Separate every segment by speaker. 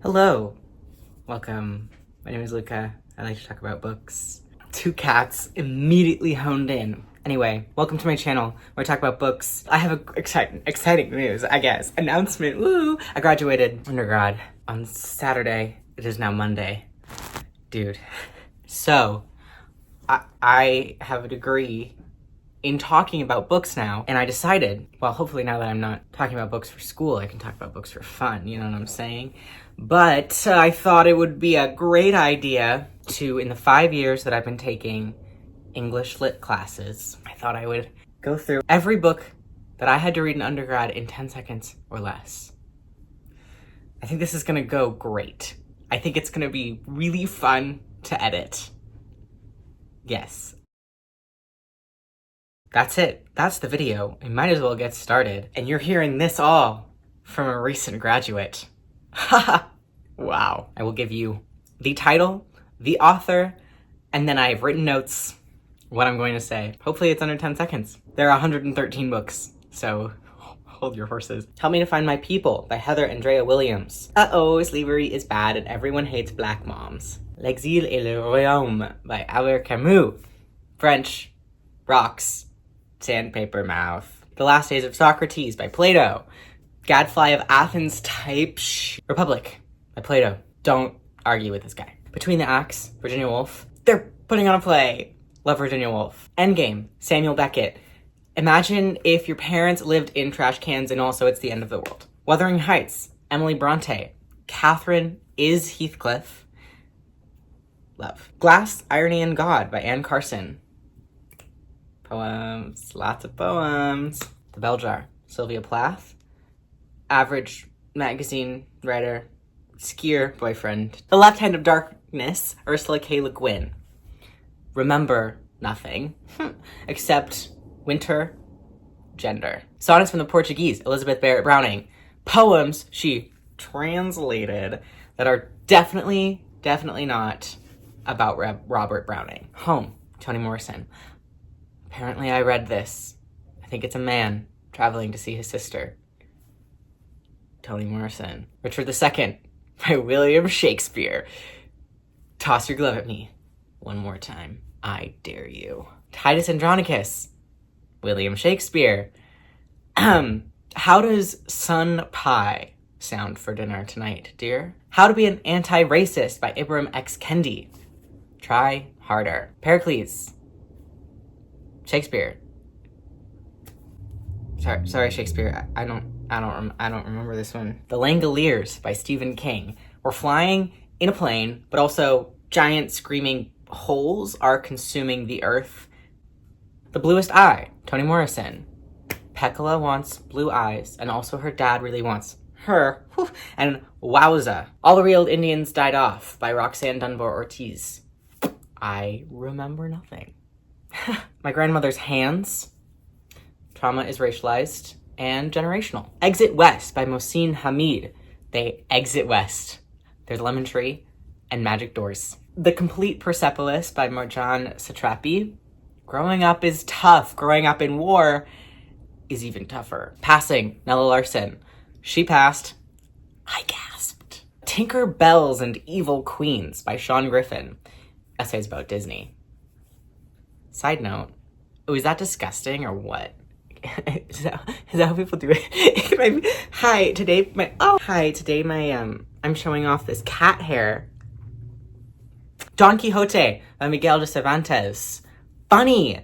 Speaker 1: Hello, welcome. My name is Luca. I like to talk about books. Two cats immediately honed in. Anyway, welcome to my channel where I talk about books. I have exciting news, I guess. Announcement, woo! I graduated undergrad on Saturday. It is now Monday. Dude. So, I have a degree in talking about books now, and I decided, well, hopefully now that I'm not talking about books for school, I can talk about books for fun, you know what I'm saying? But I thought it would be a great idea to, in the 5 years that I've been taking English lit classes, I thought I would go through every book that I had to read in undergrad in 10 seconds or less. I think this is gonna go great. I think it's gonna be really fun to edit. Yes. That's it. That's the video. I might as well get started. And you're hearing this all from a recent graduate. Haha. Wow. I will give you the title, the author, and then I've written notes what I'm going to say. Hopefully it's under 10 seconds. There are 113 books, so hold your horses. Help Me to Find My People by Heather Andrea Williams. Uh-oh, slavery is bad and everyone hates black moms. L'Exil et le Royaume by Albert Camus. French. Rocks. Sandpaper Mouth. The Last Days of Socrates by Plato. Gadfly of Athens type Republic by Plato. Don't argue with this guy. Between the Acts, Virginia Woolf. They're putting on a play. Love Virginia Woolf. Endgame, Samuel Beckett. Imagine if your parents lived in trash cans and also it's the end of the world. Wuthering Heights, Emily Bronte. Catherine is Heathcliff. Love. Glass, Irony, and God by Anne Carson. Poems, lots of poems. The Bell Jar, Sylvia Plath. Average magazine writer, skier boyfriend. The Left Hand of Darkness, Ursula K. Le Guin. Remember nothing, except winter, gender. Sonnets from the Portuguese, Elizabeth Barrett Browning. Poems she translated that are definitely not about Robert Browning. Home, Toni Morrison. Apparently I read this. I think it's a man traveling to see his sister. Toni Morrison. Richard II by William Shakespeare. Toss your glove at me. One more time. I dare you. Titus Andronicus. William Shakespeare. How does sun pie sound for dinner tonight, dear? How to Be an Anti-Racist by Ibram X. Kendi. Try harder. Pericles. Shakespeare. Sorry, Shakespeare. I don't remember this one. The Langoliers by Stephen King. We're flying in a plane, but also giant screaming holes are consuming the earth. The Bluest Eye, Toni Morrison. Pekala wants blue eyes, and also her dad really wants her. Whew. And wowza. All the Real Indians Died Off by Roxanne Dunbar Ortiz. I remember nothing. My Grandmother's Hands. Trauma is Racialized and Generational. Exit West by Mohsin Hamid. They exit west. There's Lemon Tree and Magic Doors. The Complete Persepolis by Marjan Satrapi. Growing up is tough. Growing up in war is even tougher. Passing, Nella Larson. She passed. I gasped. Tinker Bells and Evil Queens by Sean Griffin. Essays about Disney. Side note, is that disgusting or what? Is that how people do it? Hi, today I'm showing off this cat hair. Don Quixote by Miguel de Cervantes. Funny.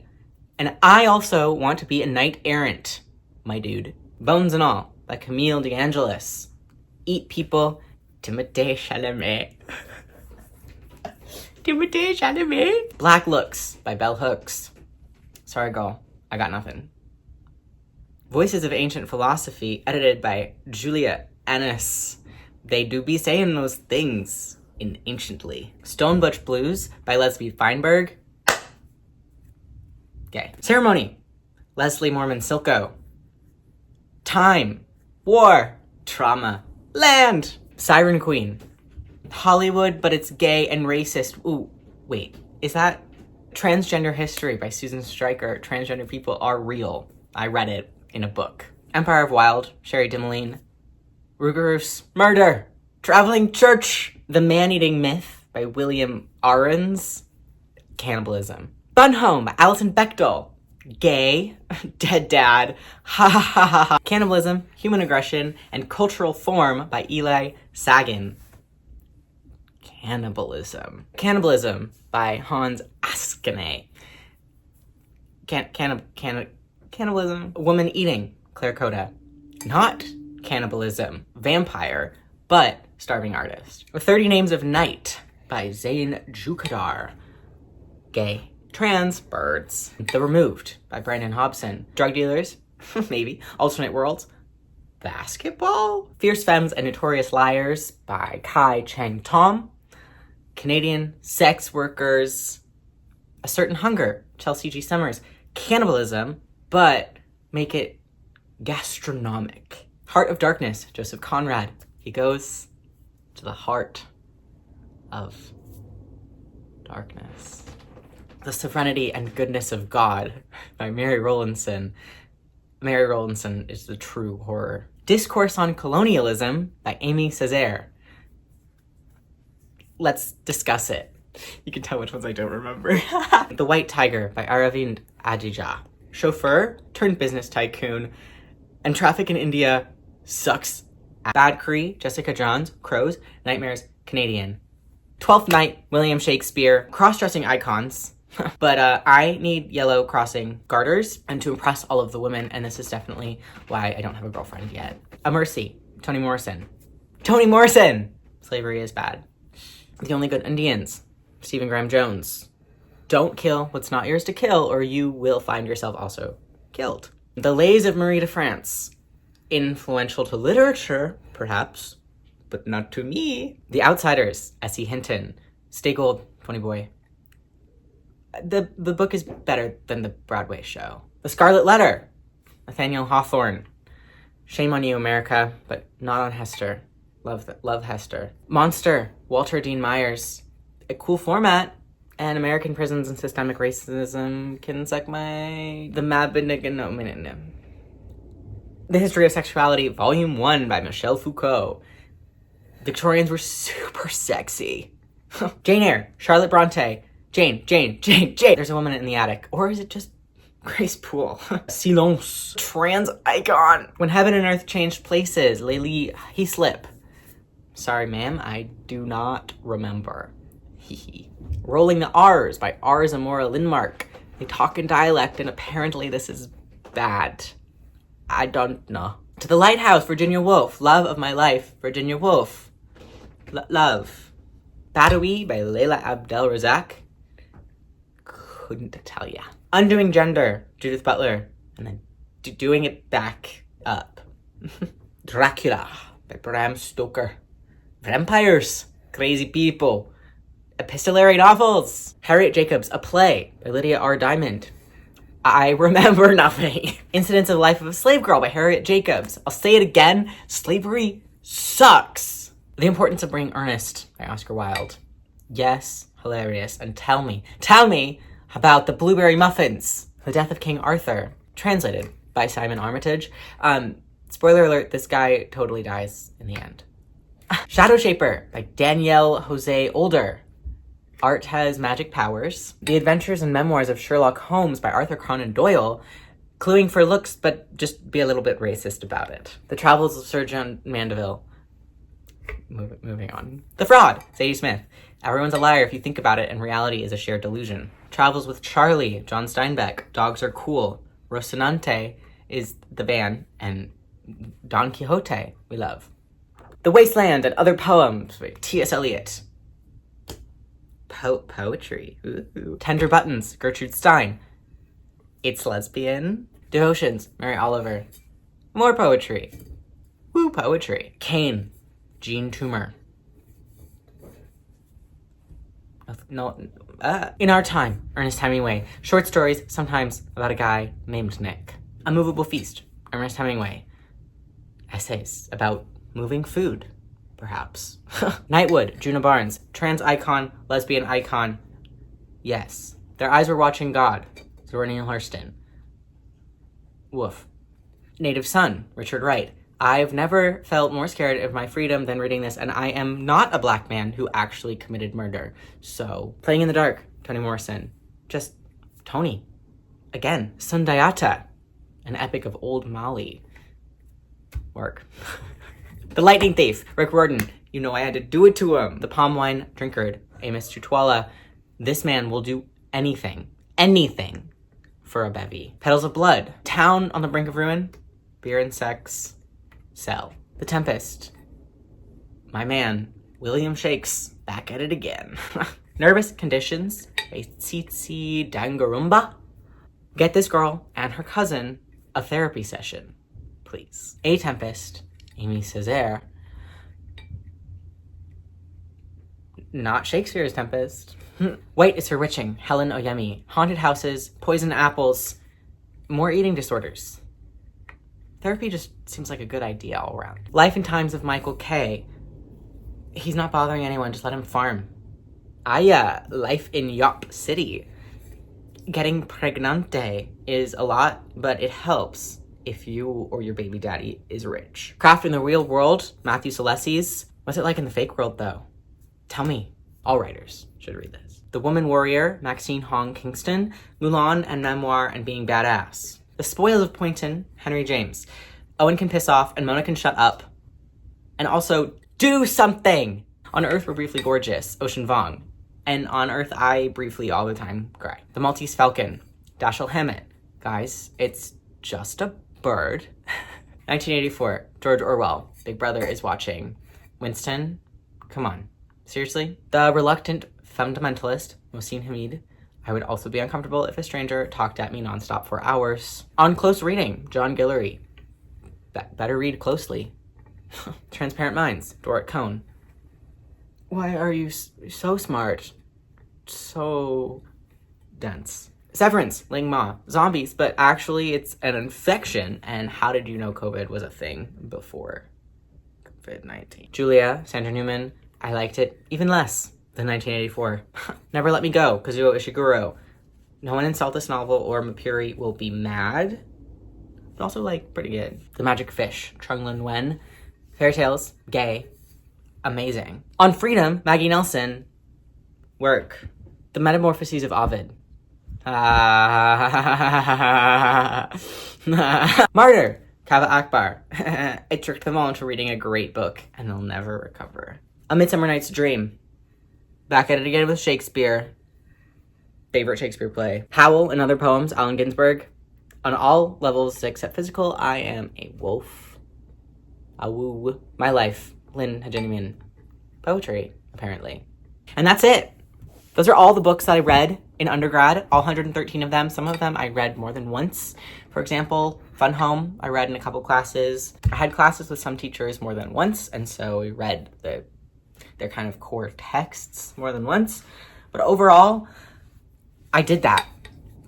Speaker 1: And I also want to be a knight errant, my dude. Bones and All by Camille DeAngelis. Eat People, Timothée Chalamet. Timothée Chalamet. Black Looks by Bell Hooks. Sorry, girl. I got nothing. Voices of Ancient Philosophy, edited by Julia Ennis. They do be saying those things in anciently. Stone Butch Blues by Leslie Feinberg. Okay. Ceremony, Leslie Mormon Silko. Time, War, Trauma, Land, Siren Queen. Hollywood, but it's gay and racist. Ooh, wait, is that Transgender History by Susan Stryker? Transgender people are real. I read it in a book. Empire of Wild, Sherry Dimeline. Rougarous Murder Traveling Church, The Man-Eating Myth by William Ahrens. Cannibalism. Fun Home by Alison Bechdel. Gay, Dead Dad, ha ha ha ha ha. Cannibalism, Human Aggression, and Cultural Form by Eli Sagan. Cannibalism. Cannibalism by Hans Askene. Cannibalism. Woman Eating, Claire Coda. Not Cannibalism, Vampire, but Starving Artist. 30 Names of Night by Zain Jukadar. Gay. Trans, Birds. The Removed by Brandon Hobson. Drug Dealers, maybe. Alternate Worlds. Basketball. Fierce Femmes and Notorious Liars by Kai Cheng Tom. Canadian Sex Workers. A Certain Hunger, Chelsea G. Summers. Cannibalism, but make it gastronomic. Heart of Darkness, Joseph Conrad. He goes to the heart of darkness. The Serenity and Goodness of God by Mary Rowlandson. Mary Rowlandson is the true horror. Discourse on Colonialism by Amy Césaire. Let's discuss it. You can tell which ones I don't remember. The White Tiger by Aravind Adija. Chauffeur turned business tycoon. And Traffic in India sucks. Bad Cree, Jessica Johns. Crows, Nightmares, Canadian. Twelfth Night, William Shakespeare. Cross-dressing icons. But I need yellow crossing garters and to impress all of the women, and this is definitely why I don't have a girlfriend yet. A Mercy, Toni Morrison. Toni Morrison! Slavery is bad. The Only Good Indians, Stephen Graham Jones. Don't kill what's not yours to kill, or you will find yourself also killed. The Lays of Marie de France. Influential to literature, perhaps, but not to me. The Outsiders, S.E. Hinton. Stay Gold, Tony Boy. The book is better than the Broadway show. The Scarlet Letter, Nathaniel Hawthorne. Shame on you, America, but not on Hester. Love Hester. Monster, Walter Dean Myers. A cool format, and American prisons and systemic racism can suck my... The History of Sexuality, Volume 1 by Michel Foucault. Victorians were super sexy. Jane Eyre, Charlotte Bronte. Jane. There's a woman in the attic. Or is it just Grace Poole? Silence. Trans icon. When Heaven and Earth Changed Places, Layli Heaslip. Sorry, ma'am, I do not remember. Rolling the R's by R. Zamora Lindmark. They talk in dialect, and apparently this is bad. I don't know. To the Lighthouse, Virginia Woolf. Love of My Life, Virginia Woolf. Love. Badawi by Layla Abdel Razak. Couldn't tell ya. Undoing Gender, Judith Butler. And then Doing It Back Up. Dracula by Bram Stoker. Vampires, Crazy People. Epistolary novels. Harriet Jacobs, A Play by Lydia R. Diamond. I remember nothing. Incidents of the Life of a Slave Girl by Harriet Jacobs. I'll say it again, slavery sucks. The Importance of Being Earnest by Oscar Wilde. Yes, hilarious. And tell me about the Blueberry Muffins. The Death of King Arthur. Translated by Simon Armitage. Spoiler alert, this guy totally dies in the end. Shadow Shaper by Danielle Jose Older. Art Has Magic Powers. The Adventures and Memoirs of Sherlock Holmes by Arthur Conan Doyle. Cluing for looks, but just be a little bit racist about it. The Travels of Sir John Mandeville. Moving on. The Fraud, Sadie Smith. Everyone's a liar if you think about it, and reality is a shared delusion. Travels with Charlie, John Steinbeck. Dogs Are Cool. Rocinante is the van, and Don Quixote we love. The Wasteland and Other Poems by T.S. Eliot. Poetry. Ooh. Tender Buttons, Gertrude Stein. It's Lesbian. Devotions, Mary Oliver. More poetry. Woo, poetry. Cain, Jean Toomer. In Our Time, Ernest Hemingway. Short stories, sometimes about a guy named Nick. A Movable Feast, Ernest Hemingway. Essays about moving food, perhaps. Nightwood, Juna Barnes. Trans icon, lesbian icon. Yes. Their Eyes Were Watching God, Zora Neale Hurston. Woof. Native Son, Richard Wright. I've never felt more scared of my freedom than reading this, and I am not a black man who actually committed murder. So, Playing in the Dark, Toni Morrison. Just Toni. Again, Sundayata, an epic of old Mali. Work. The Lightning Thief, Rick Riordan. You know I had to do it to him. The Palm Wine Drinker, Amos Tutwala. This man will do anything for a bevy. Petals of Blood, Town on the Brink of Ruin, Beer and Sex, Cell. The Tempest, my man, William Shakes, back at it again. Nervous Conditions by Tsitsi Dangarumba. Get this girl and her cousin a therapy session, please. A Tempest, Amy Césaire. Not Shakespeare's Tempest. White is Her Witching, Helen Oyemi. Haunted Houses, Poison Apples, more eating disorders. Therapy just seems like a good idea all around. Life and Times of Michael K. He's not bothering anyone, just let him farm. Aya, Life in Yop City. Getting pregnante is a lot, but it helps if you or your baby daddy is rich. Craft in the Real World, Matthew Salesi's. What's it like in the fake world, though? Tell me. All writers should read this. The Woman Warrior, Maxine Hong Kingston. Mulan and Memoir and Being Badass. The Spoils of Poynton, Henry James. Owen Can Piss Off and Mona Can Shut Up. And also, do something! On Earth We're Briefly Gorgeous, Ocean Vuong. And On Earth I Briefly All the Time Cry. The Maltese Falcon, Dashiell Hammett. Guys, it's just a bird. 1984, George Orwell. Big Brother is watching. Winston, come on. Seriously? The Reluctant Fundamentalist, Mohsin Hamid. I would also be uncomfortable if a stranger talked at me nonstop for hours. On Close Reading, John Guillory. Better read closely. Transparent Minds, Dorrit Cohn. Why are you so smart? So dense. Severance, Ling Ma. Zombies, but actually it's an infection. And how did you know COVID was a thing before COVID-19? Julia, Sandra Newman. I liked it even less than 1984. Never Let Me Go, Kazuo Ishiguro. No one insult this novel or Mapiri will be mad. But also, like, pretty good. The Magic Fish, Trung Lin Wen. Fairy Tales, gay. Amazing. On Freedom, Maggie Nelson. Work. The Metamorphoses of Ovid. Martyr, Kava Akbar. I tricked them all into reading a great book, and they'll never recover. A Midsummer Night's Dream. Back at it again with Shakespeare. Favorite Shakespeare play. Howl and Other Poems, Allen Ginsberg. On all levels except physical, I am a wolf. A woo. My Life, Lynn Hajinian. Poetry, apparently. And that's it. Those are all the books that I read in undergrad, all 113 of them. Some of them I read more than once. For example, Fun Home, I read in a couple classes. I had classes with some teachers more than once, and so we read their kind of core texts more than once. But overall, I did that.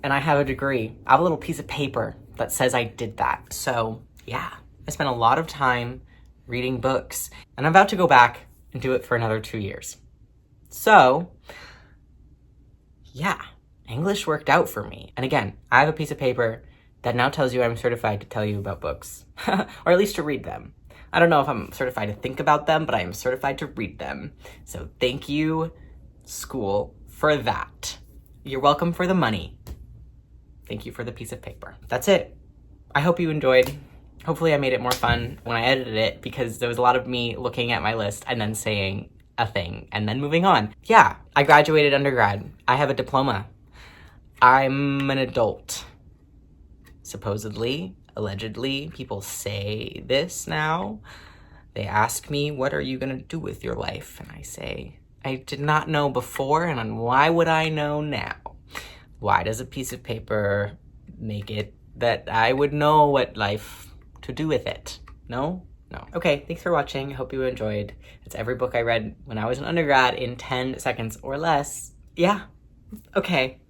Speaker 1: And I have a degree. I have a little piece of paper that says I did that. So yeah, I spent a lot of time reading books, and I'm about to go back and do it for another 2 years. So yeah, English worked out for me. And again, I have a piece of paper that now tells you I'm certified to tell you about books, or at least to read them. I don't know if I'm certified to think about them, but I am certified to read them. So thank you, school, for that. You're welcome for the money. Thank you for the piece of paper. That's it. I hope you enjoyed. Hopefully I made it more fun when I edited it, because there was a lot of me looking at my list and then saying a thing and then moving on. Yeah, I graduated undergrad. I have a diploma. I'm an adult. Supposedly, allegedly, people say this now. They ask me, what are you gonna do with your life? And I say, I did not know before, and why would I know now? Why does a piece of paper make it that I would know what life to do with it? No? No. Okay, thanks for watching. I hope you enjoyed. It's every book I read when I was an undergrad in 10 seconds or less. Yeah. Okay.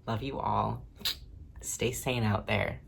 Speaker 1: Love you all. Stay sane out there.